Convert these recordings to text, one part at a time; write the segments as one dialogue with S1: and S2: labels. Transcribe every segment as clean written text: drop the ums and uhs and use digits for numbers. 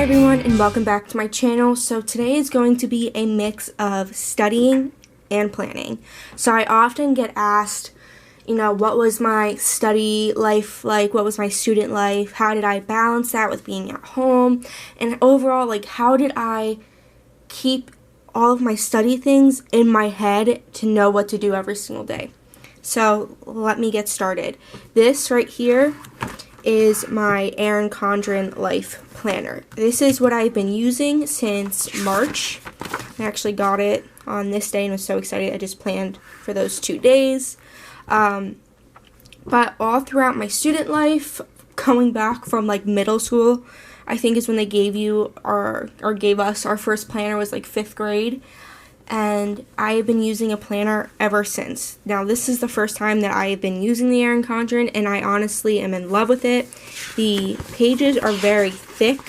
S1: everyone, and welcome back to my channel. So today is going to be a mix of studying and planning. So I often get asked, what was my study life like? What was my student life? How did I balance that with being at home? And overall, how did I keep all of my study things in my head to know what to do every single day? So let me get started. This right here is my Erin Condren life planner. This is what I've been using since March. I actually got it on this day and was so excited. I just planned for those 2 days. But all throughout my student life, going back from middle school, I think is when they gave us our first planner, was 5th grade. And I have been using a planner ever since. Now, this is the first time that I have been using the Erin Condren, and I honestly am in love with it. The pages are very thick.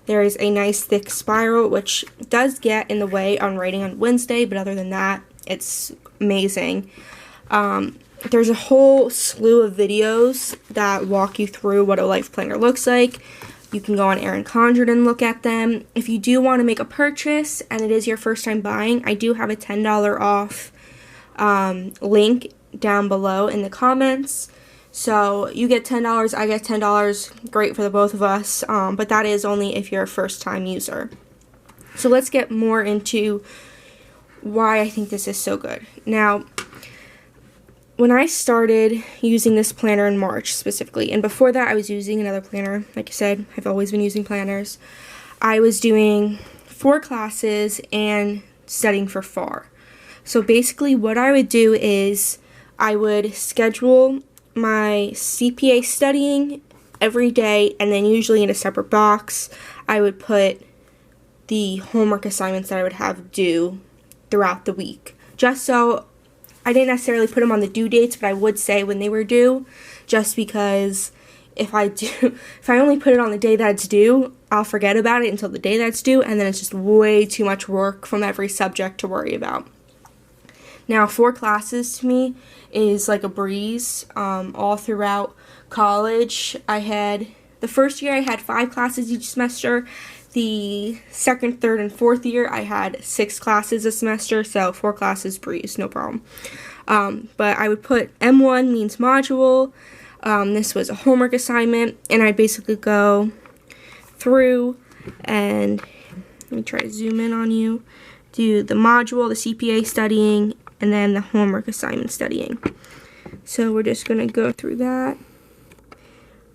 S1: There is a nice thick spiral, which does get in the way on writing on Wednesday, but other than that, it's amazing. There's a whole slew of videos that walk you through what a life planner looks like. You can go on Erin Condren and look at them. If you do want to make a purchase and it is your first time buying, I do have a $10 off link down below in the comments. So you get $10, I get $10, great for the both of us, but that is only if you're a first time user. So let's get more into why I think this is so good. Now, when I started using this planner in March specifically, and before that I was using another planner, like I said, I've always been using planners. I was doing 4 classes and studying for FAR. So basically what I would do is I would schedule my CPA studying every day, and then usually in a separate box I would put the homework assignments that I would have due throughout the week. Just so I didn't necessarily put them on the due dates, but I would say when they were due, just because if I only put it on the day that's due, I'll forget about it until the day that's due, and then it's just way too much work from every subject to worry about. Now, 4 classes to me is like a breeze. All throughout college, the first year I had 5 classes each semester. The second, third, and fourth year, I had 6 classes a semester, so 4 classes breeze, no problem. But I would put M1 means module. This was a homework assignment, and I'd basically go through and, let me try to zoom in on you, do the module, the CPA studying, and then the homework assignment studying. So we're just going to go through that.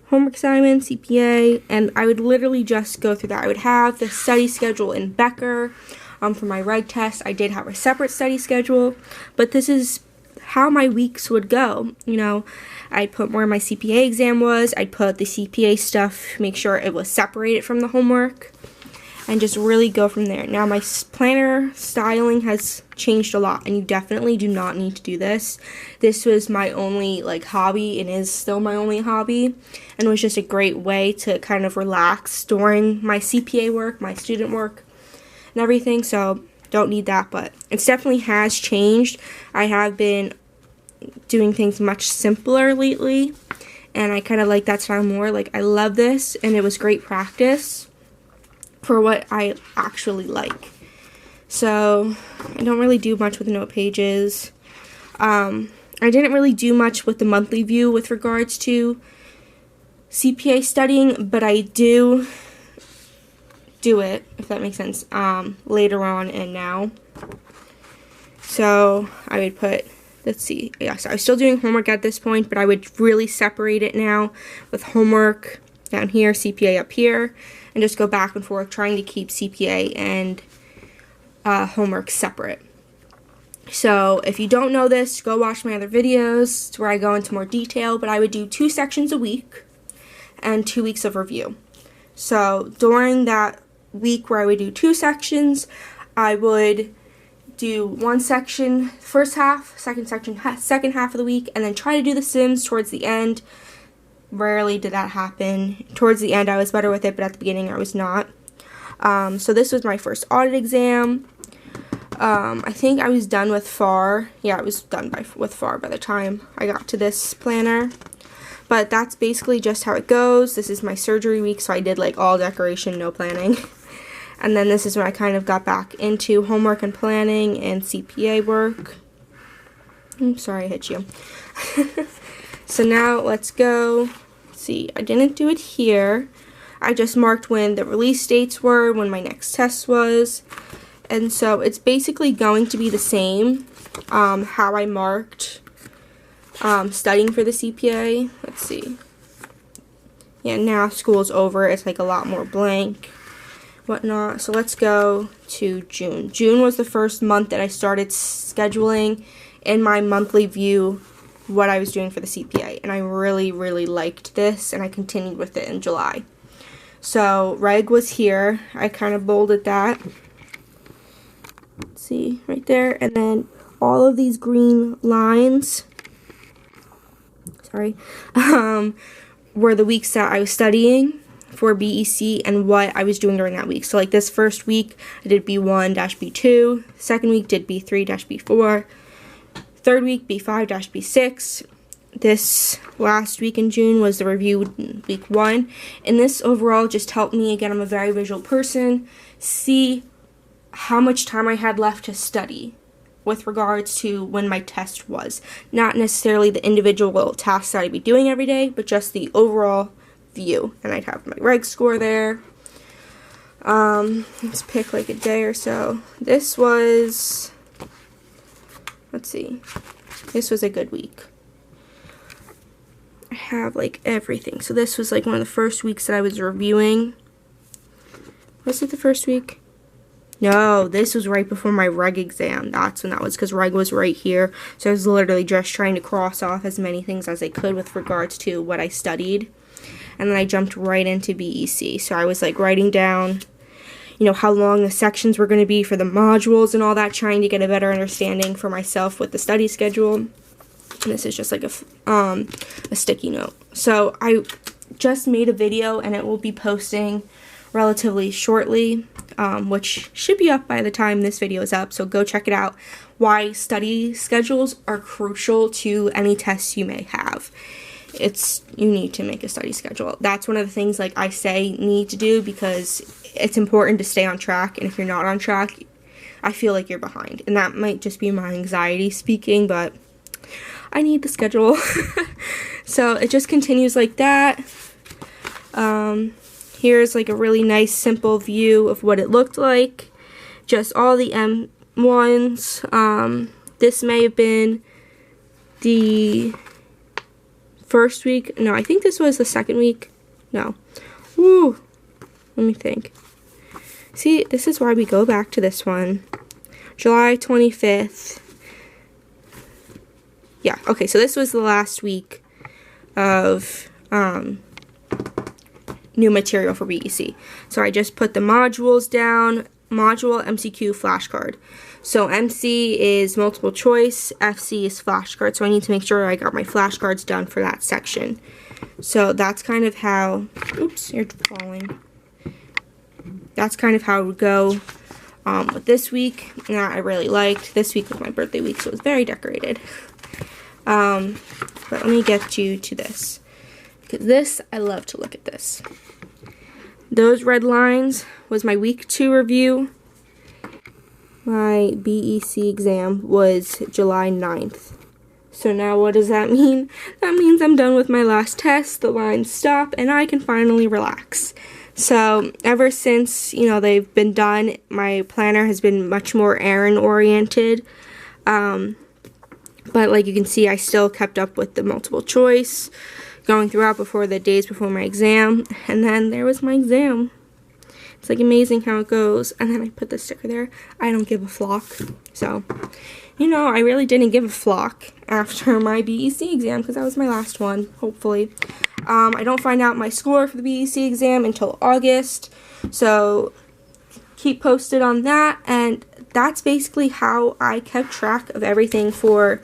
S1: Homework assignment, CPA, and I would literally just go through that. I would have the study schedule in Becker. For my reg test, I did have a separate study schedule, but this is how my weeks would go. I'd put where my CPA exam was, I'd put the CPA stuff, make sure it was separated from the homework, and just really go from there. Now, my planner styling has changed a lot, and you definitely do not need to do this. This was my only hobby, and is still my only hobby, and was just a great way to kind of relax during my CPA work, my student work, and everything. So don't need that, but it definitely has changed. I have been doing things much simpler lately, and I kind of like that style more. I love this, and it was great practice for what I actually like. So I don't really do much with note pages. I didn't really do much with the monthly view with regards to CPA studying, but I do it, if that makes sense, later on and now. So I would put, let's see, yes, I was still doing homework at this point, but I would really separate it now with homework down here, CPA up here, and just go back and forth trying to keep CPA and homework separate. So if you don't know this, go watch my other videos where I go into more detail, but I would do 2 sections a week and 2 weeks of review. So during that week where I would do 2 sections, I would do 1 section first half, second section second half of the week, and then try to do the Sims towards the end. Rarely did that happen. Towards the end I was better with it, but at the beginning I was not. So this was my first audit exam. I think I was done with FAR. Yeah, I was done with FAR by the time I got to this planner. But that's basically just how it goes. This is my surgery week, so I did like all decoration, no planning. And then this is when I kind of got back into homework and planning and CPA work. I'm sorry I hit you. So now let's go. Let's see, I didn't do it here. I just marked when the release dates were, when my next test was. And so it's basically going to be the same how I marked studying for the CPA. Let's see. Yeah, now school's over. It's like a lot more blank, whatnot. So let's go to June. June was the first month that I started scheduling in my monthly view what I was doing for the CPA. And I really, really liked this, and I continued with it in July. So reg was here. I kind of bolded that. Let's see, right there. And then all of these green lines, sorry, were the weeks that I was studying for BEC and what I was doing during that week. So like this first week, I did B1-B2. Second week did B3-B4. Third week, B5-B6. This last week in June was the review week 1. And this overall just helped me, again, I'm a very visual person, see how much time I had left to study with regards to when my test was. Not necessarily the individual tasks that I'd be doing every day, but just the overall view. And I'd have my reg score there. Let's pick like a day or so. This was, let's see, this was a good week. I have like everything. So this was like one of the first weeks that I was reviewing. Was it the first week? No, this was right before my reg exam. That's when that was, because reg was right here. So I was literally just trying to cross off as many things as I could with regards to what I studied. And then I jumped right into BEC. So I was like writing down, you know, how long the sections were going to be for the modules and all that, trying to get a better understanding for myself with the study schedule. And this is just like a sticky note. So I just made a video, and it will be posting relatively shortly, which should be up by the time this video is up, so go check it out. Why study schedules are crucial to any tests you may have. You need to make a study schedule. That's one of the things like I say need to do, because it's important to stay on track, and if you're not on track, I feel like you're behind. And that might just be my anxiety speaking, but I need the schedule. So it just continues like that. Here's like a really nice simple view of what it looked like. Just all the M1s. This may have been the first week. No, I think this was the second week. No. Woo. Let me think. See, this is why we go back to this one. July 25th. Yeah, okay, so this was the last week of new material for BEC. So I just put the modules down, module, MCQ, flashcard. So MC is multiple choice, FC is flashcard. So I need to make sure I got my flashcards done for that section. So that's kind of how, oops, you're falling. That's kind of how it would go with this week. That I really liked. This week was my birthday week, so it was very decorated. But let me get you to this, because this, I love to look at this. Those red lines was my week 2 review. My BEC exam was July 9th. So now what does that mean? That means I'm done with my last test, the lines stop, and I can finally relax. So ever since, you know, they've been done, my planner has been much more Erin oriented. But like you can see, I still kept up with the multiple choice going throughout before the days before my exam. And then there was my exam. It's like amazing how it goes. And then I put the sticker there. I don't give a flock. So, you know, I really didn't give a flock after my BEC exam, because that was my last one, hopefully. I don't find out my score for the BEC exam until August. So keep posted on that. And that's basically how I kept track of everything for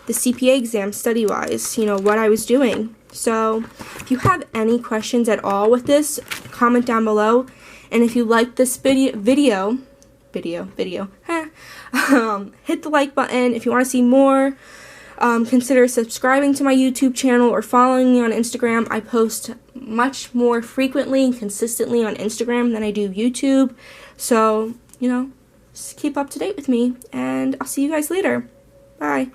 S1: the CPA exam study-wise, you know, what I was doing. So if you have any questions at all with this, comment down below. And if you like this video, hit the like button. If you want to see more consider subscribing to my YouTube channel or following me on Instagram. I post much more frequently and consistently on Instagram than I do YouTube. So, just keep up to date with me, and I'll see you guys later. Bye.